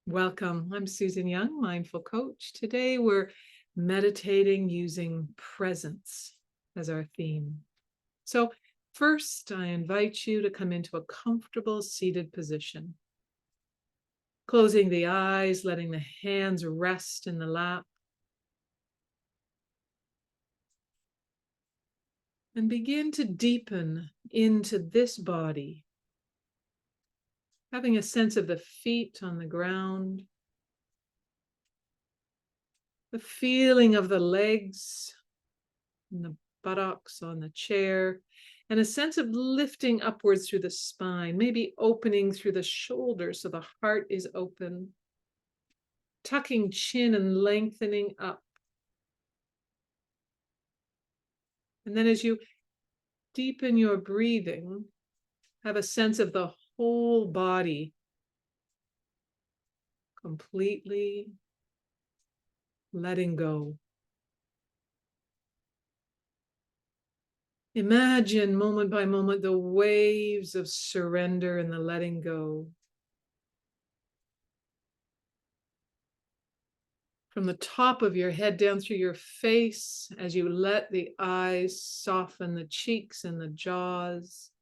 Welcome. I'm Susan Young, Mindful Coach. Today we're meditating using presence as our theme. So, first, I invite you to come into a comfortable seated position, closing the eyes, letting the hands rest in the lap, and begin to deepen into this body, having a sense of the feet on the ground, the feeling of the legs and the buttocks on the chair, and a sense of lifting upwards through the spine, maybe opening through the shoulders so the heart is open, tucking chin and lengthening up. And then as you deepen your breathing, have a sense of the whole body completely letting go. Imagine moment by moment the waves of surrender and the letting go. From the top of your head down through your face as you let the eyes soften, the cheeks and the jaws,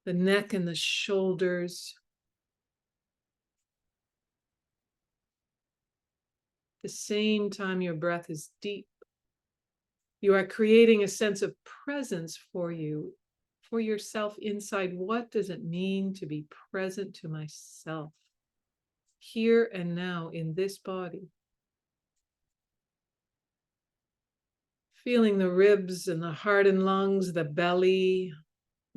the neck and the shoulders. At the same time, your breath is deep. You are creating a sense of presence for you, for yourself inside. What does it mean to be present to myself here and now in this body? Feeling the ribs and the heart and lungs, the belly,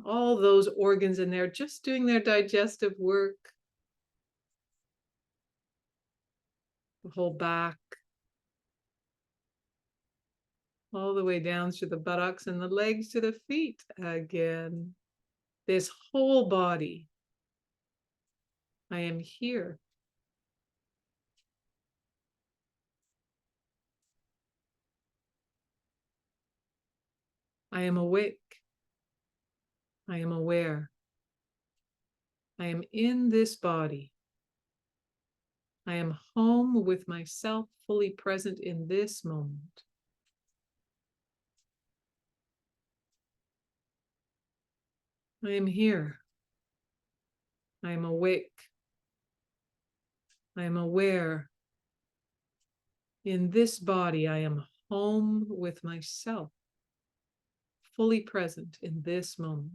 all those organs in there just doing their digestive work. The whole back, all the way down through the buttocks and the legs to the feet again. This whole body. I am here. I am awake. I am aware. I am in this body. I am home with myself, fully present in this moment. I am here. I am awake. I am aware. In this body, I am home with myself, fully present in this moment.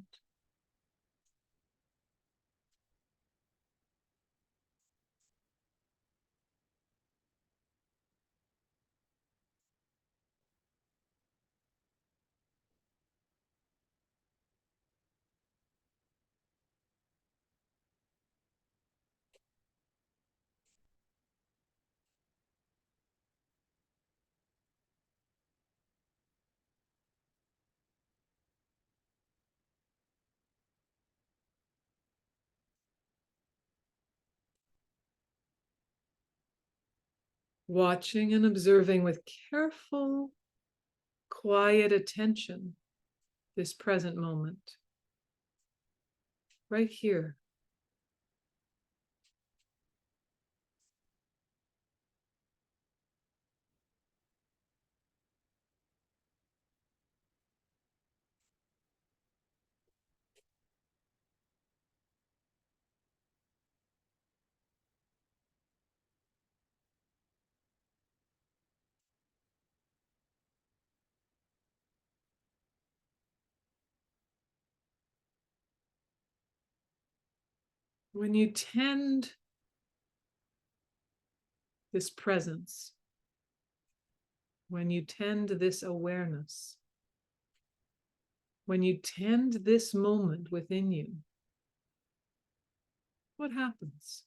Watching and observing with careful, quiet attention this present moment, right here. When you tend this presence, when you tend this awareness, when you tend this moment within you, what happens?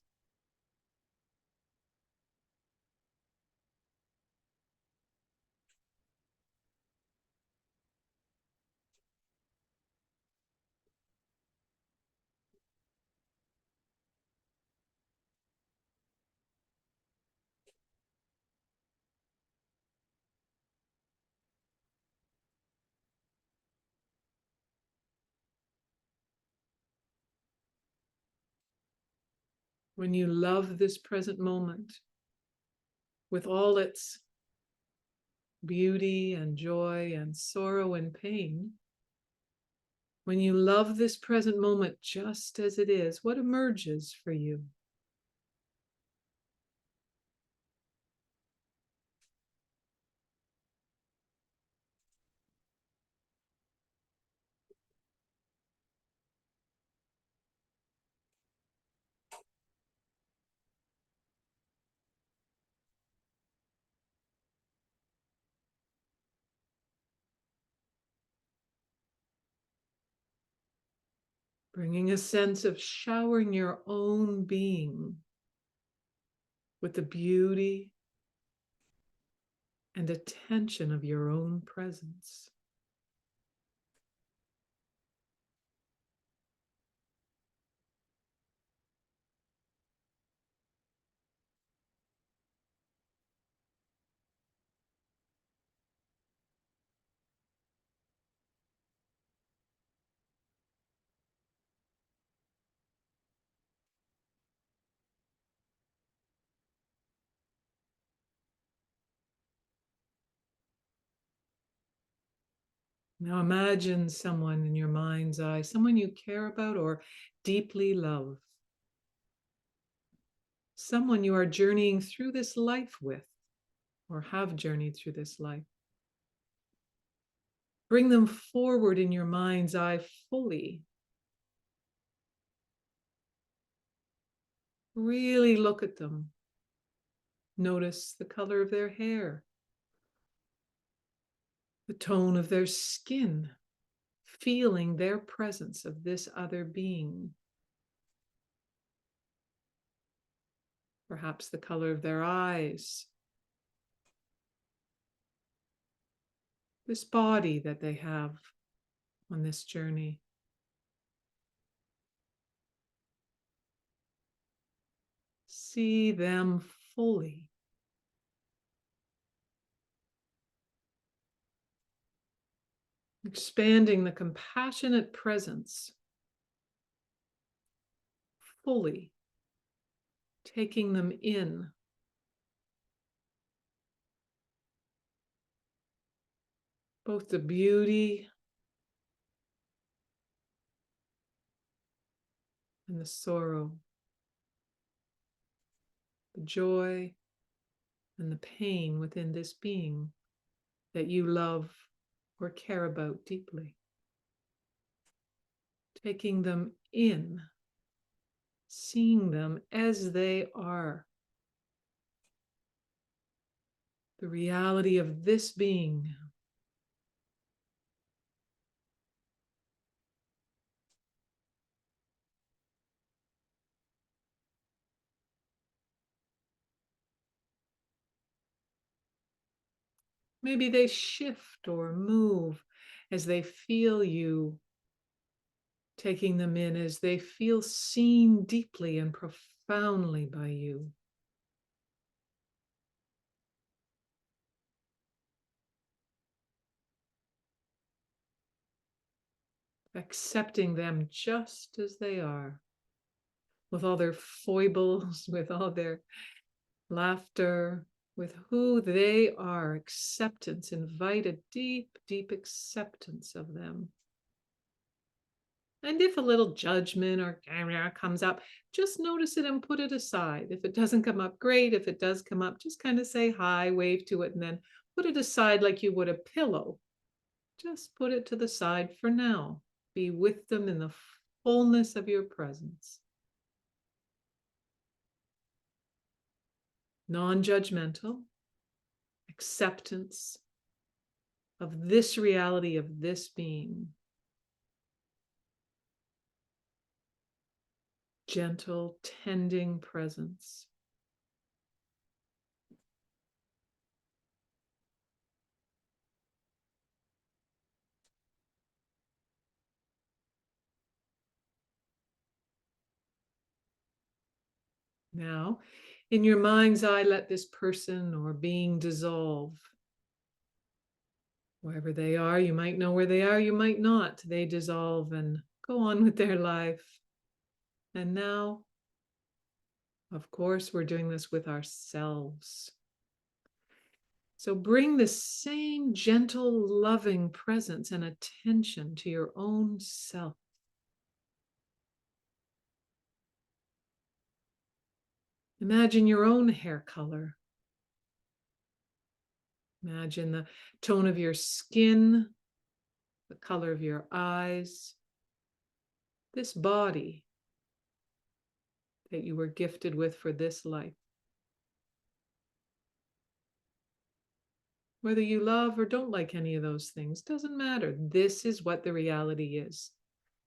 when you love this present moment with all its beauty and joy and sorrow and pain, when you love this present moment just as it is, what emerges for you? Bringing a sense of showering your own being with the beauty and attention of your own presence. Now imagine someone in your mind's eye, someone you care about or deeply love, someone you are journeying through this life with or have journeyed through this life. Bring them forward in your mind's eye fully. Really look at them. Notice the color of their hair, the tone of their skin, feeling their presence of this other being. Perhaps the color of their eyes, this body that they have on this journey. See them fully. Expanding the compassionate presence fully, taking them in. Both the beauty and the sorrow, the joy and the pain within this being that you love or care about deeply. Taking them in, seeing them as they are. The reality of this being. Maybe they shift or move as they feel you taking them in, as they feel seen deeply and profoundly by you. Accepting them just as they are, with all their foibles, with all their laughter, with who they are. Acceptance, invite a deep, deep acceptance of them. And if a little judgment or comes up, just notice it and put it aside. If it doesn't come up, great. If it does come up, just kind of say hi, wave to it, and then put it aside like you would a pillow. Just put it to the side for now. Be with them in the fullness of your presence. Non-judgmental acceptance of this reality of this being. Gentle, tending presence. Now, in your mind's eye, let this person or being dissolve. Wherever they are, you might know where they are, you might not. They dissolve and go on with their life. And now, Of course, we're doing this with ourselves. So bring the same gentle, loving presence and attention to your own self. Imagine your own hair color. Imagine the tone of your skin, the color of your eyes, this body that you were gifted with for this life. Whether you love or don't like any of those things, doesn't matter. This is what the reality is.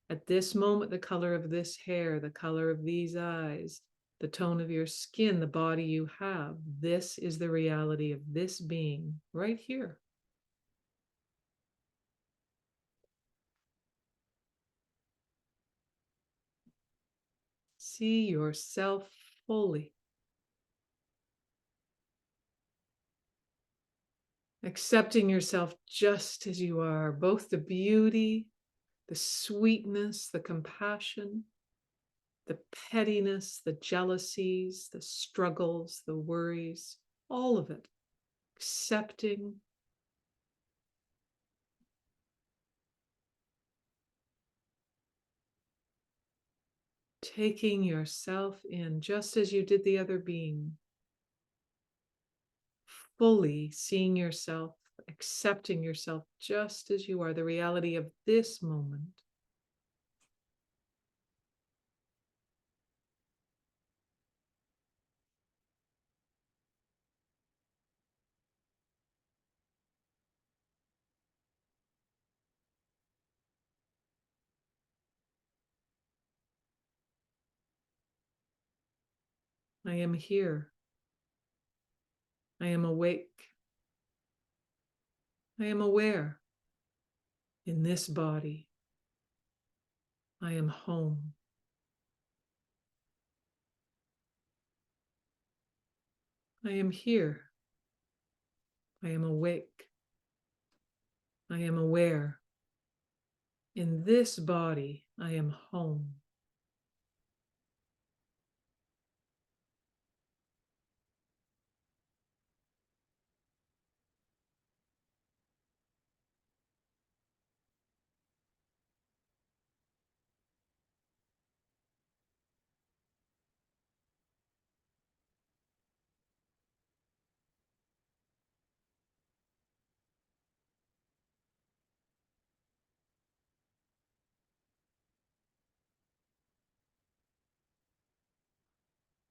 At this moment, the color of this hair, the color of these eyes, the tone of your skin, the body you have, this is the reality of this being right here. See yourself fully. Accepting yourself just as you are, both the beauty, the sweetness, the compassion, the pettiness, the jealousies, the struggles, the worries, all of it. Accepting. Taking yourself in just as you did the other being. Fully seeing yourself, accepting yourself just as you are, the reality of this moment. I am here. I am awake. I am aware. In this body, I am home. I am here. I am awake. I am aware. In this body, I am home.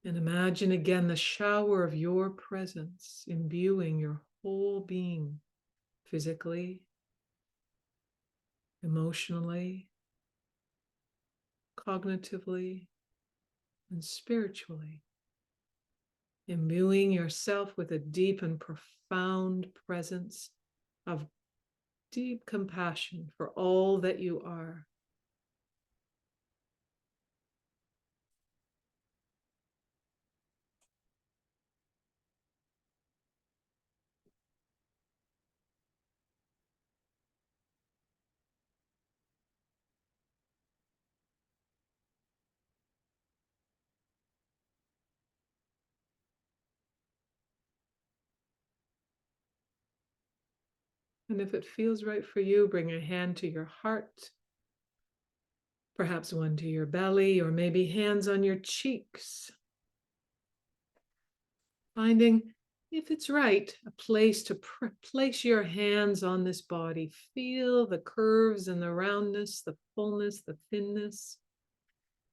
And imagine again the shower of your presence imbuing your whole being, physically, emotionally, cognitively, and spiritually. Imbuing yourself with a deep and profound presence of deep compassion for all that you are. And if it feels right for you, bring a hand to your heart, perhaps one to your belly, or maybe hands on your cheeks. Finding, if it's right, a place to place your hands on this body. Feel the curves and the roundness, the fullness, the thinness.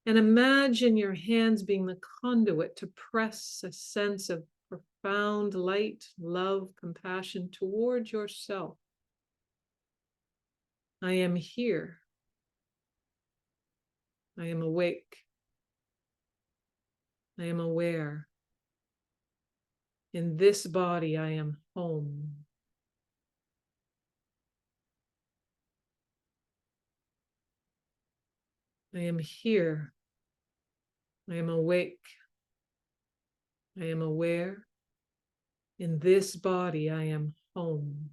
And imagine your hands being the conduit to press a sense of profound light, love, compassion toward yourself. I am here. I am awake. I am aware. In this body, I am home. I am here. I am awake. I am aware. In this body, I am home.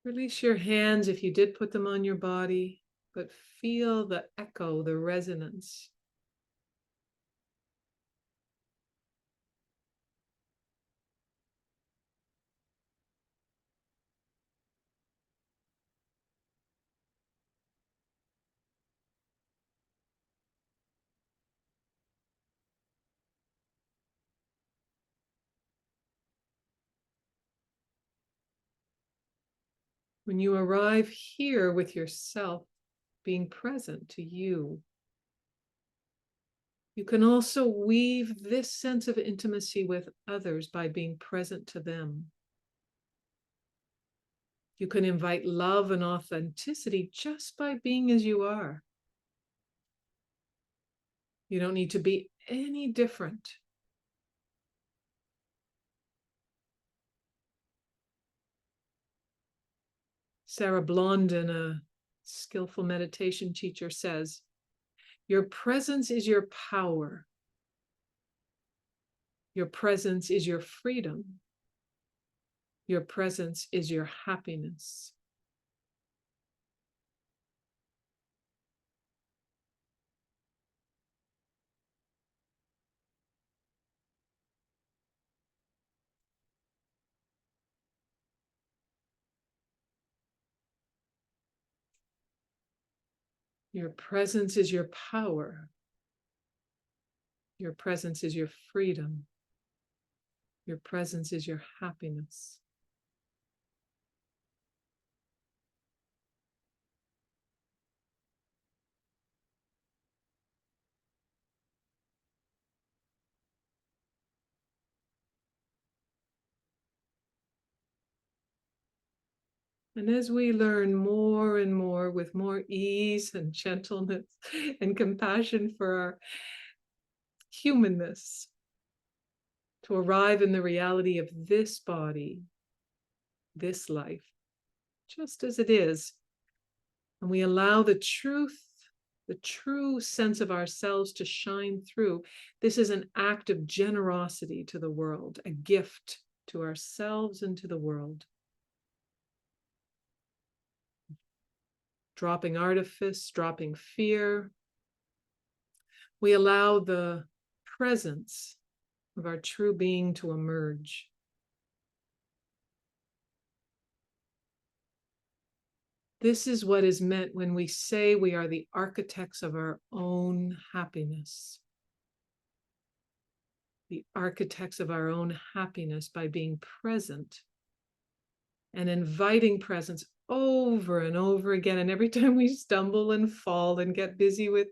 Release your hands if you did put them on your body, but feel the echo, the resonance. When you arrive here with yourself, being present to you, you can also weave this sense of intimacy with others by being present to them. You can invite love and authenticity just by being as you are. You don't need to be any different. Sarah Blondin, a skillful meditation teacher, says, your presence is your power. Your presence is your freedom. Your presence is your happiness. Your presence is your power. Your presence is your freedom. Your presence is your happiness. And as we learn more and more with more ease and gentleness and compassion for our humanness, to arrive in the reality of this body, this life, just as it is, and we allow the truth, the true sense of ourselves to shine through, this is an act of generosity to the world, a gift to ourselves and to the world. Dropping artifice, dropping fear, we allow the presence of our true being to emerge. This is what is meant when we say we are the architects of our own happiness. The architects of our own happiness by being present and inviting presence over and over again. And every time we stumble and fall and get busy with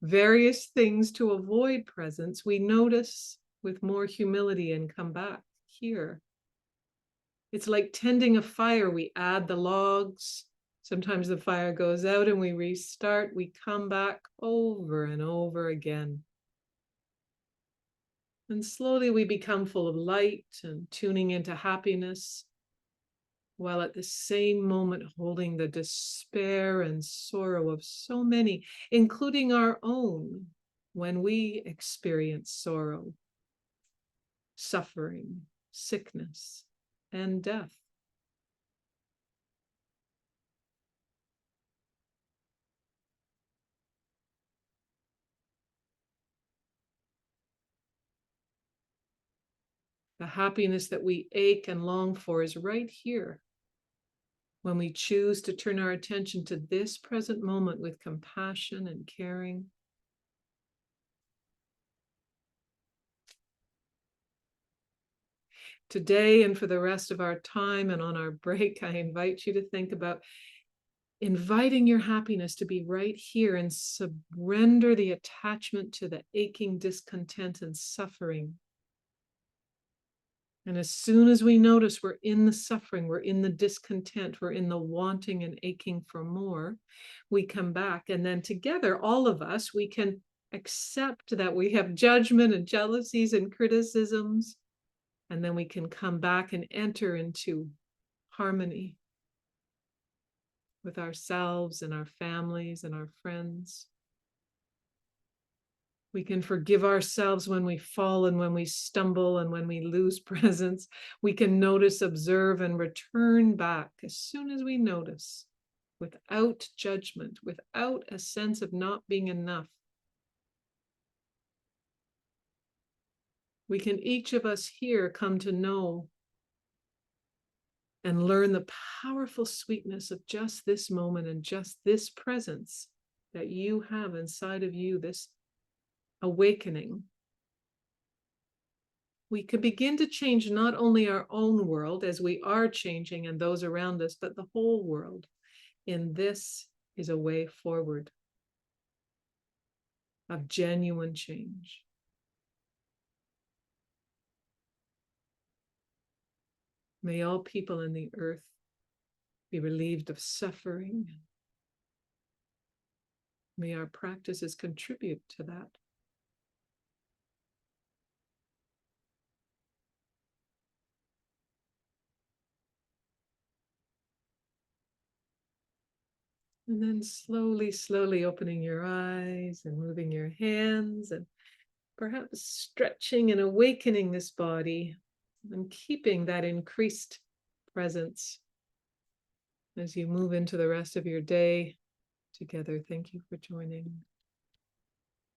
various things to avoid presence, we notice with more humility and come back here. It's like tending a fire. We add the logs. Sometimes the fire goes out and we restart. We come back over and over again. And slowly we become full of light and tuning into happiness, while at the same moment holding the despair and sorrow of so many, including our own, when we experience sorrow, suffering, sickness, and death. The happiness that we ache and long for is right here. When we choose to turn our attention to this present moment with compassion and caring. Today and for the rest of our time and on our break, I invite you to think about inviting your happiness to be right here and surrender the attachment to the aching discontent and suffering. And as soon as we notice we're in the suffering, we're in the discontent, we're in the wanting and aching for more, we come back. And then together, all of us, we can accept that we have judgment and jealousies and criticisms. And then we can come back and enter into harmony with ourselves and our families and our friends, We can forgive ourselves when we fall and when we stumble and when we lose presence. We can notice, observe, and return back as soon as we notice, without judgment, without a sense of not being enough. We can, each of us here, come to know and learn the powerful sweetness of just this moment and just this presence that you have inside of you, this awakening. We could begin to change not only our own world as we are changing and those around us, but the whole world. And this is a way forward of genuine change. May all people in the earth be relieved of suffering. May our practices contribute to that. And then slowly, slowly opening your eyes and moving your hands and perhaps stretching and awakening this body and keeping that increased presence as you move into the rest of your day together. Thank you for joining.